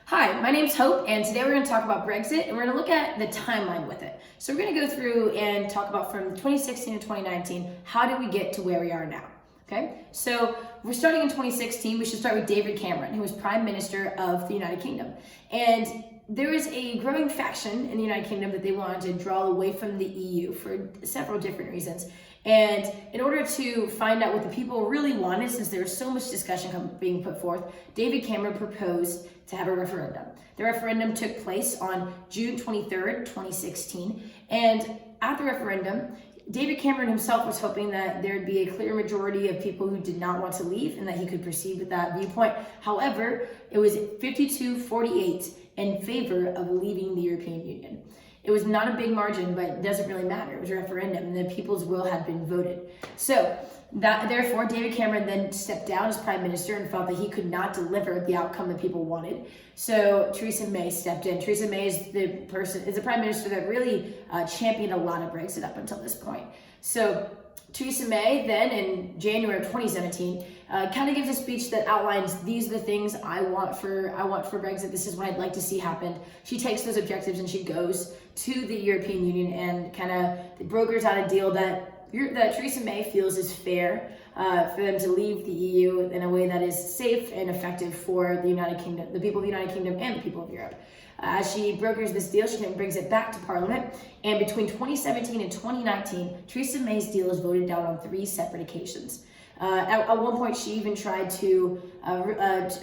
Hi, my name's Hope, and today we're going to talk about Brexit, and we're going to look at the timeline with it. So we're going to go through and talk about from 2016 to 2019, how did we get to where we are now? Okay, so we're starting in 2016. We should start with David Cameron, who was Prime Minister of the United Kingdom. And there is a growing faction in the United Kingdom that they wanted to draw away from the EU for several different reasons. And in order to find out what the people really wanted, since there was so much discussion being put forth, David Cameron proposed to have a referendum. The referendum took place on June 23rd, 2016. And at the referendum, David Cameron himself was hoping that there'd be a clear majority of people who did not want to leave and that he could proceed with that viewpoint. However, it was 52-48 in favor of leaving the European Union. It was not a big margin, but it doesn't really matter. It was a referendum and the people's will had been voted. So therefore, David Cameron then stepped down as Prime Minister and felt that he could not deliver the outcome that people wanted. So Theresa May stepped in. Theresa May is the Prime Minister that really championed a lot of Brexit up until this point. So Theresa May then in January of 2017 kind of gives a speech that outlines these are the things I want for Brexit. This is what I'd like to see happen. She takes those objectives and she goes to the European Union and kind of brokers out a deal that Theresa May feels is fair for them to leave the EU in a way that is safe and effective for the United Kingdom, the people of the United Kingdom and the people of Europe. As she brokers this deal, she then brings it back to Parliament. And between 2017 and 2019, Theresa May's deal is voted down on 3 separate occasions. At one point, she even tried to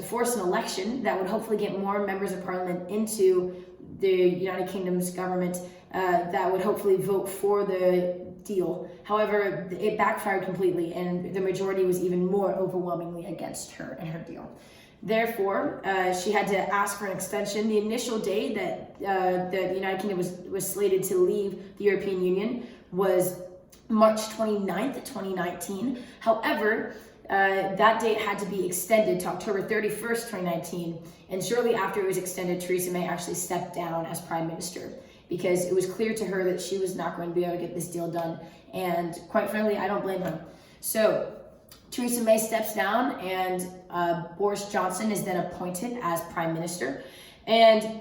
force an election that would hopefully get more members of Parliament into the United Kingdom's government that would hopefully vote for the deal. However, it backfired completely, and the majority was even more overwhelmingly against her and her deal. Therefore, she had to ask for an extension. The initial day that the United Kingdom was slated to leave the European Union was March 29th, 2019. However, that date had to be extended to October 31st, 2019. And shortly after it was extended, Theresa May actually stepped down as Prime Minister because it was clear to her that she was not going to be able to get this deal done. And quite frankly, I don't blame her. So Theresa May steps down and Boris Johnson is then appointed as Prime Minister. And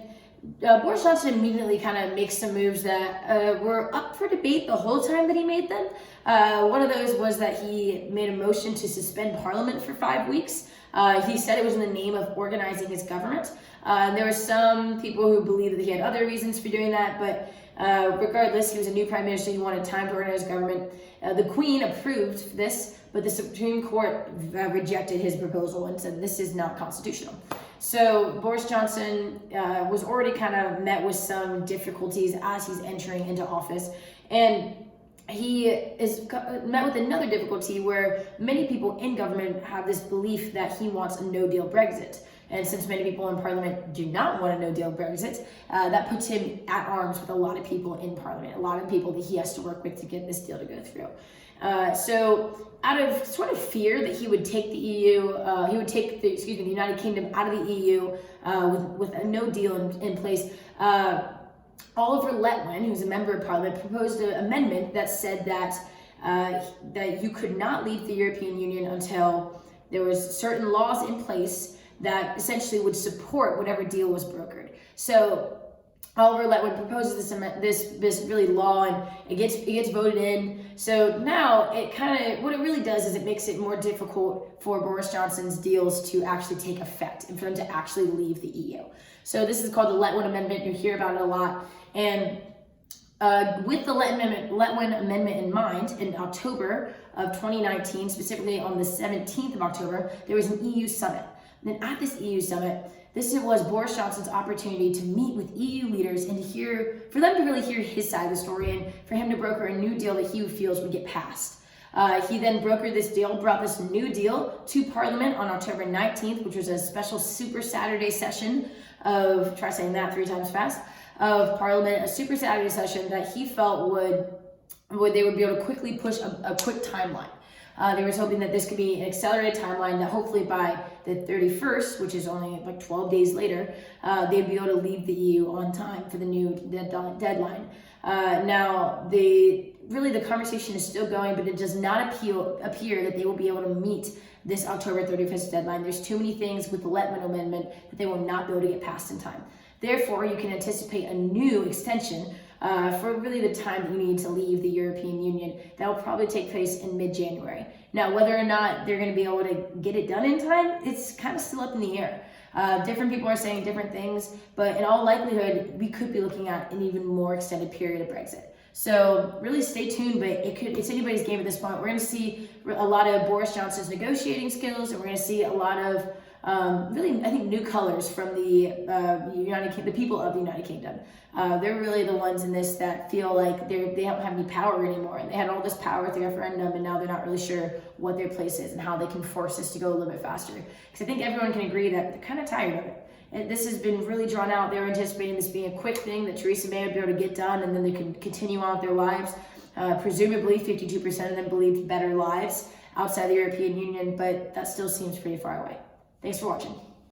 Boris Johnson immediately kind of makes some moves that were up for debate the whole time that he made them. One of those was that he made a motion to suspend Parliament for 5 weeks. He said it was in the name of organizing his government. There were some people who believed that he had other reasons for doing that, but regardless, he was a new Prime Minister. He wanted time to organize government. The Queen approved this, but the Supreme Court rejected his proposal and said this is not constitutional. So Boris Johnson was already kind of met with some difficulties as he's entering into office. And he is met with another difficulty where many people in government have this belief that he wants a no-deal Brexit. And since many people in Parliament do not want a no-deal Brexit, that puts him at arms with a lot of people in Parliament, a lot of people that he has to work with to get this deal to go through. So out of sort of fear that he would take the EU, he would take the United Kingdom out of the EU with a no deal in place, Oliver Letwin, who's a member of Parliament, proposed an amendment that said that you could not leave the European Union until there was certain laws in place that essentially would support whatever deal was brokered. So Oliver Letwin proposes this really law, and it gets voted in. So now what it really does is it makes it more difficult for Boris Johnson's deals to actually take effect and for them to actually leave the EU. So this is called the Letwin Amendment. You hear about it a lot. And with the Letwin Amendment in mind, in October of 2019, specifically on the 17th of October, there was an EU summit. And then at this EU summit, this was Boris Johnson's opportunity to meet with EU leaders and for them to really hear his side of the story and for him to broker a new deal that he feels would get passed. He then brokered this deal, brought this new deal to Parliament on October 19th, which was a special Super Saturday session try saying that 3 times fast, of Parliament, a Super Saturday session that he felt they would be able to quickly push a quick timeline. They were hoping that this could be an accelerated timeline that hopefully by the 31st, which is only like 12 days later, they'd be able to leave the EU on time for the new deadline. Now, the conversation is still going, but it does not appear that they will be able to meet this October 31st deadline. There's too many things with the Letman Amendment that they will not be able to get passed in time. Therefore, you can anticipate a new extension for really the time that you need to leave the European Union. That will probably take place in mid-January. Now, whether or not they're going to be able to get it done in time, it's kind of still up in the air. Different people are saying different things, but in all likelihood, we could be looking at an even more extended period of Brexit. So really stay tuned, but it's anybody's game at this point. We're going to see a lot of Boris Johnson's negotiating skills, and we're going to see a lot of really, I think, new colors from the people of the United Kingdom. They're really the ones in this that feel like they don't have any power anymore, and they had all this power at the referendum, and now they're not really sure what their place is and how they can force this to go a little bit faster. Because I think everyone can agree that they're kind of tired of it. And this has been really drawn out. They were anticipating this being a quick thing that Theresa May would be able to get done, and then they can continue on with their lives. Presumably, 52% of them believed better lives outside the European Union, but that still seems pretty far away. Thanks for watching.